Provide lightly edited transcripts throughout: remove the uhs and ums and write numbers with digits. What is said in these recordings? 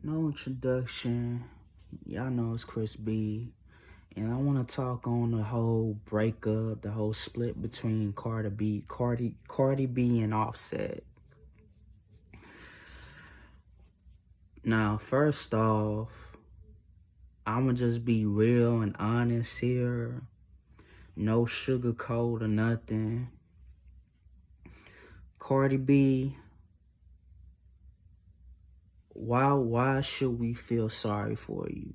No introduction. Y'all know it's Chris B. And I want to talk on the whole breakup, the whole split between Cardi B and Offset. Now, first off, I'ma just be real and honest here. No sugarcoat or nothing. Cardi B, why should we feel sorry for you?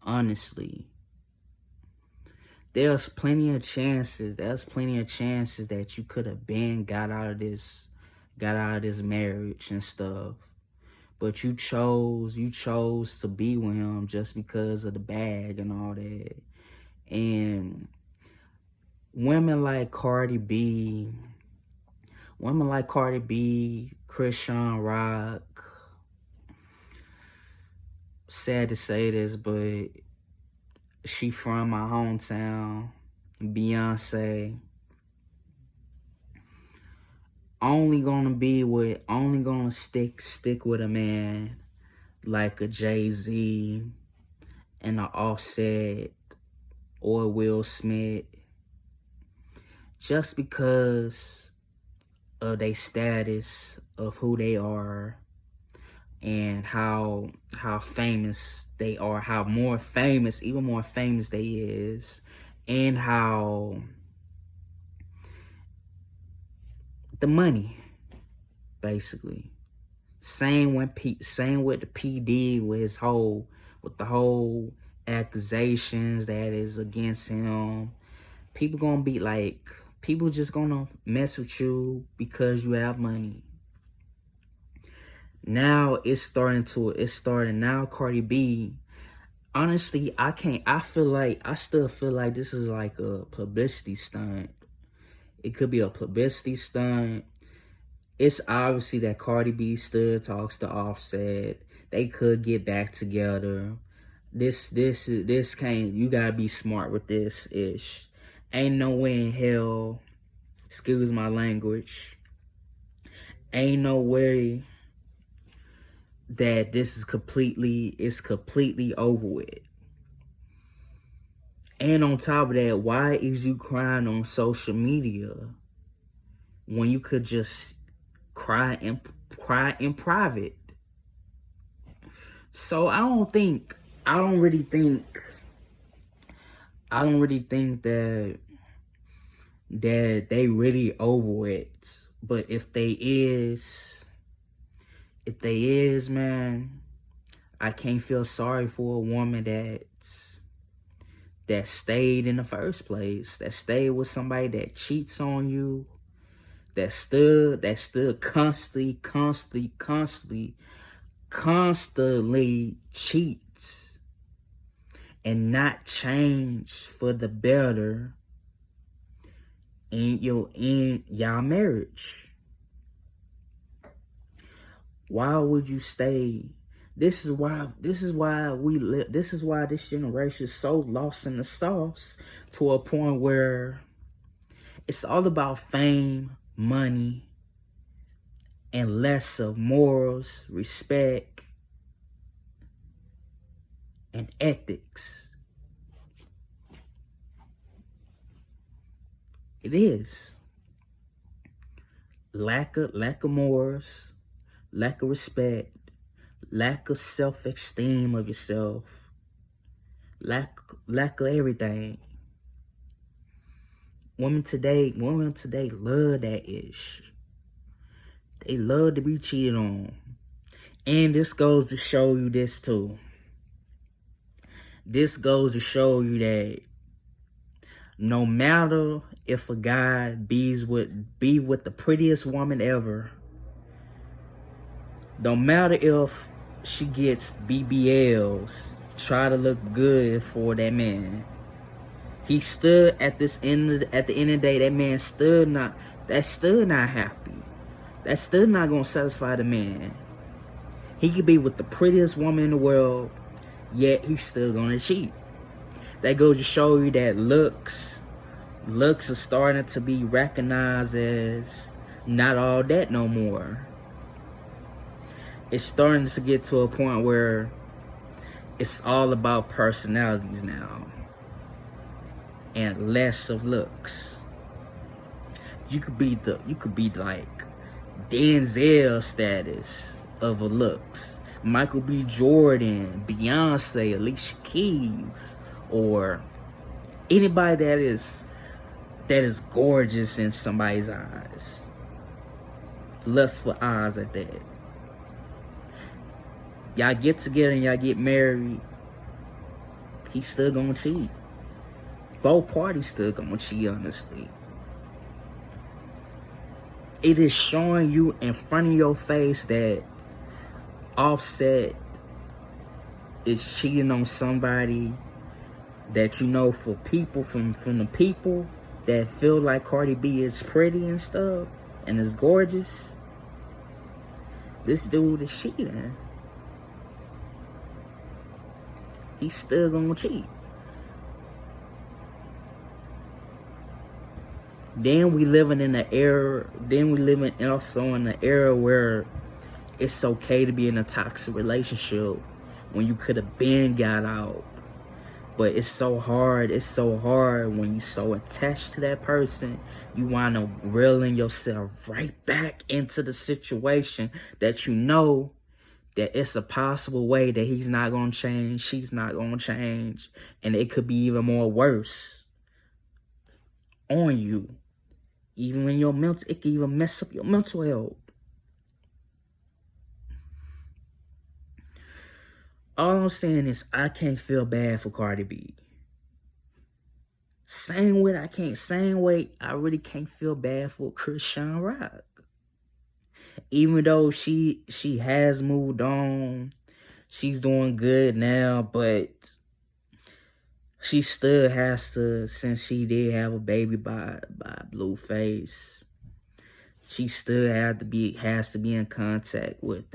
Honestly. There's plenty of chances. There's plenty of chances that you could have been got out of this marriage and stuff. But you chose to be with him just because of the bag and all that. And women like Cardi B, Christian Rock, sad to say this, but she from my hometown, Beyonce. Only gonna stick with a man like a Jay-Z and a Offset or a Will Smith just because of their status of who they are and how famous they are, how even more famous they is, and how the money, basically. Same with the PD with the whole accusations that is against him. People just gonna mess with you because you have money. Now now Cardi B. Honestly, I still feel like this is like a publicity stunt. It could be a publicity stunt. It's obviously that Cardi B still talks to Offset. They could get back together. This can't, you gotta be smart with this ish. Ain't no way in hell, excuse my language, ain't no way that this is completely over with. And on top of that, why is you crying on social media when you could just cry in private? So I don't really think that they really over it. But if they is, man, I can't feel sorry for a woman that stayed in the first place, that stayed with somebody that cheats on you, that stood constantly cheats and not change for the better in y'all marriage. Why would you stay? This is why this generation is so lost in the sauce to a point where it's all about fame, money, and less of morals, respect, and ethics. It is lack of morals, lack of respect, lack of self-esteem of yourself, lack of everything. Women today love that ish. They love to be cheated on. And this goes to show you this too. This goes to show you that no matter if a guy be with the prettiest woman ever, no matter if she gets BBLs, try to look good for that man. He stood at the end of the day, that man that's still not happy. That's still not gonna satisfy the man. He could be with the prettiest woman in the world, yet he's still gonna cheat. That goes to show you that looks are starting to be recognized as not all that no more. it's starting to get to a point where it's all about personalities now and less of looks. You could be like Denzel status of a looks, Michael B. Jordan, Beyonce, Alicia Keys, or anybody that is gorgeous in somebody's eyes, lustful eyes at that. Y'all get together and y'all get married, he's still gonna cheat. Both parties still gonna cheat, honestly. It is showing you in front of your face that Offset is cheating on somebody that, you know, for people from the people that feel like Cardi B is pretty and stuff and is gorgeous. This dude is cheating. He's still gonna cheat. Then we living in an era. Then we living also in an era where it's okay to be in a toxic relationship when you could have been got out. But it's so hard. It's so hard when you so attached to that person. You wind up reeling yourself right back into the situation that you know that it's a possible way that he's not gonna change, she's not gonna change, and it could be even more worse on you. Even when your mental, it can even mess up your mental health. All I'm saying is I can't feel bad for Cardi B. Same way I really can't feel bad for Christian Rock. Even though she has moved on, she's doing good now, but she still has to, since she did have a baby by Blueface, she still has to be in contact with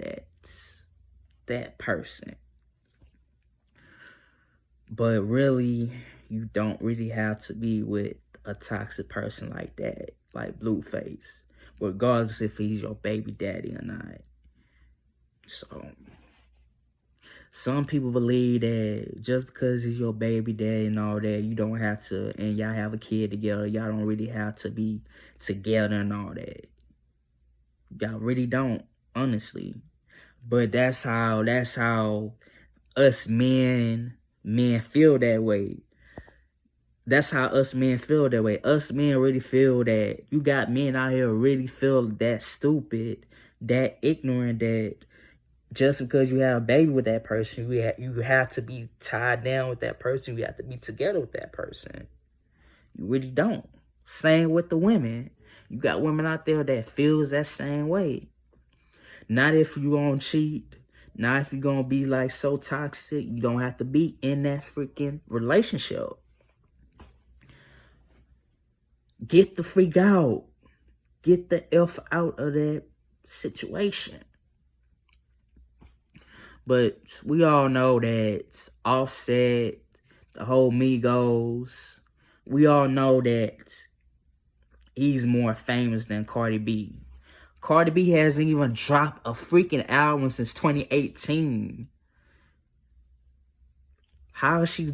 that person. But really, you don't really have to be with a toxic person like that, like Blueface, regardless if he's your baby daddy or not. So some people believe that just because he's your baby daddy and all that, you don't have to, and y'all have a kid together, y'all don't really have to be together and all that. Y'all really don't, honestly. But that's how us men feel that way. That's how us men feel that way. Us men really feel that, you got men out here really feel that stupid, that ignorant, that just because you have a baby with that person, you have to be tied down with that person. You have to be together with that person. You really don't. Same with the women. You got women out there that feels that same way. Not if you gonna cheat. Not if you're gonna be like so toxic. You don't have to be in that freaking relationship. Get the freak out. Get the F out of that situation. But we all know that Offset, the whole Migos, we all know that he's more famous than Cardi B. Cardi B hasn't even dropped a freaking album since 2018. How is she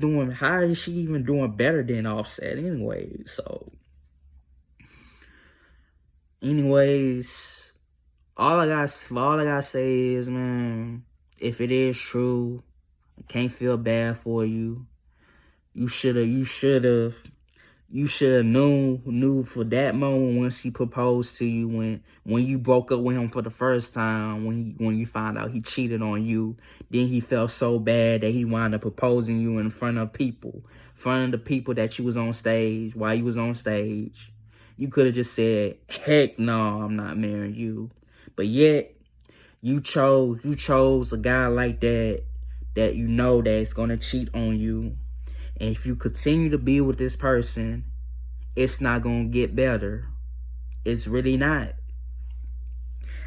even doing better than Offset anyway? So, anyways, all I gotta say is, man, if it is true, I can't feel bad for you. You should have knew for that moment once he proposed to you, when you broke up with him for the first time, when you found out he cheated on you. Then he felt so bad that he wound up proposing you in front of the people that you was on stage, while you was on stage. You could have just said, heck no, I'm not marrying you. But yet, you chose a guy like that you know that's gonna cheat on you. And if you continue to be with this person, it's not gonna get better. It's really not.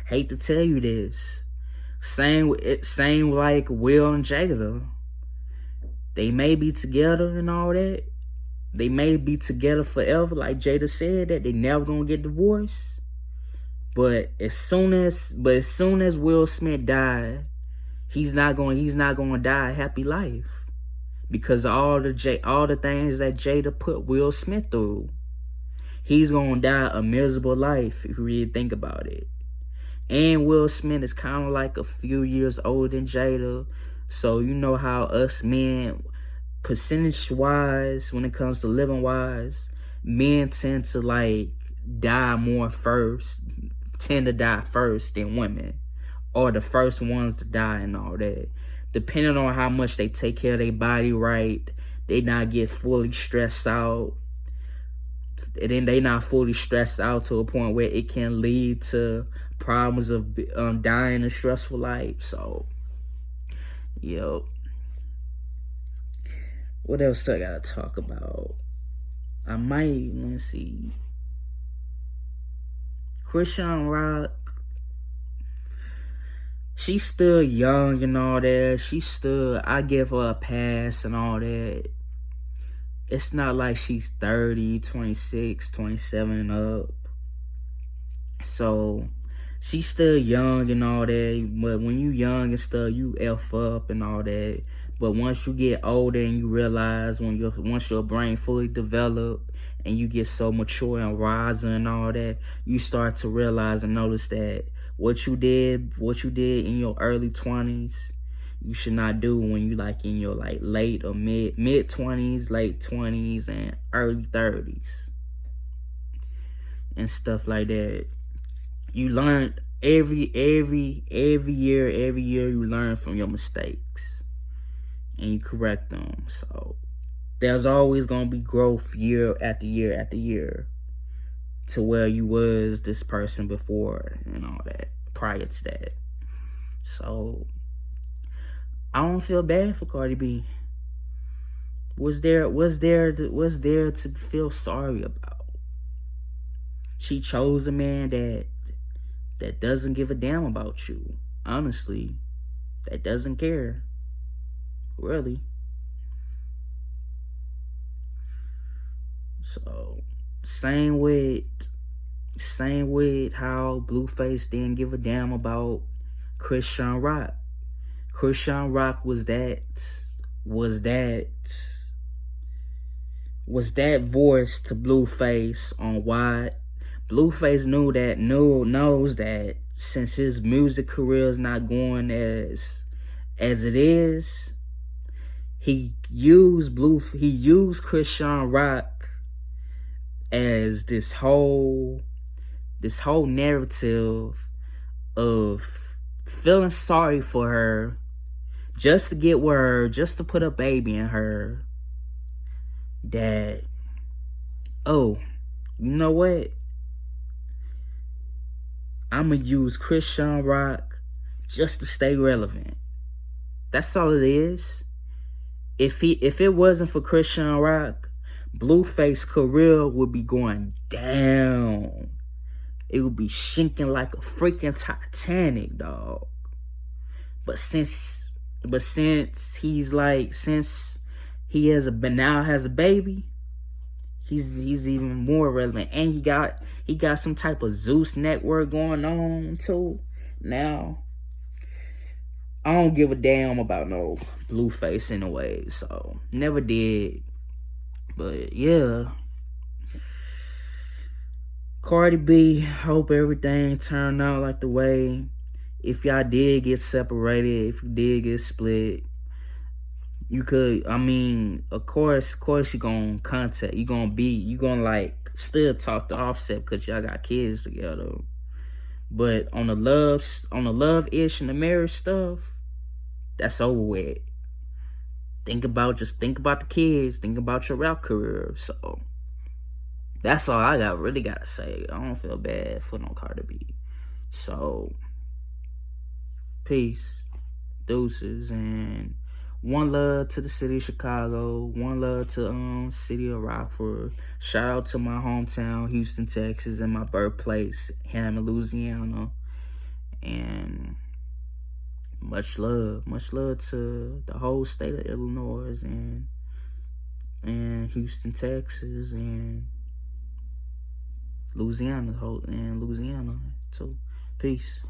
Hate to tell you this. Same like Will and Jada. They may be together and all that. They may be together forever, like Jada said, that they never gonna get divorced. But as soon as Will Smith died, he's not going to die a happy life because of all the things that Jada put Will Smith through. He's gonna die a miserable life if you really think about it. And Will Smith is kind of like a few years older than Jada, so you know how us men, percentage wise, when it comes to living wise, men tend to tend to die first than women, or the first ones to die and all that. Depending on how much they take care of their body right, they not get fully stressed out. And then they not fully stressed out to a point where it can lead to problems of dying a stressful life. So, yo, what else I gotta talk about? Let's see. Christian Rock, she's still young and all that. I give her a pass and all that. It's not like she's 30, 26, 27 and up. So, she's still young and all that. But when you young and stuff, you F up and all that. But once you get older and you realize once your brain fully developed and you get so mature and wiser and all that, you start to realize and notice that what you did in your early 20s, you should not do when you in your late or mid 20s, late 20s, and early 30s and stuff like that. You learn every year you learn from your mistakes and you correct them. So there's always gonna be growth year after year after year to where you was this person before and all that, prior to that. So I don't feel bad for Cardi B. What's there to feel sorry about? She chose a man that doesn't give a damn about you. Honestly, that doesn't care. Really. So same with how Blueface didn't give a damn about Christian Rock. Christian Rock was that voice to Blueface on why Blueface knows that since his music career is not going as it is, he used Christian Rock as this whole narrative of feeling sorry for her just to get with her, just to put a baby in her. That, oh, you know what? I'ma use Christian Rock just to stay relevant. That's all it is. If it wasn't for Christian Rock, Blueface career would be going down. It would be sinking like a freaking Titanic, dog. But since he now has a baby, he's even more relevant, and he got some type of Zeus network going on too. Now, I don't give a damn about no Blueface anyway, so never did. But yeah, Cardi B, hope everything turned out like the way. If y'all did get separated, if you did get split, you could, of course you gonna still talk to Offset because y'all got kids together. But on the love-ish and the marriage stuff, that's over with. Think about the kids, think about your rap career. So that's all I really gotta say. I don't feel bad for no Cardi B. So peace, deuces, and one love to the city of Chicago. One love to city of Rockford. Shout out to my hometown, Houston, Texas, and my birthplace, Hammond, Louisiana. And much love to the whole state of Illinois and Houston, Texas, and Louisiana. too. Peace.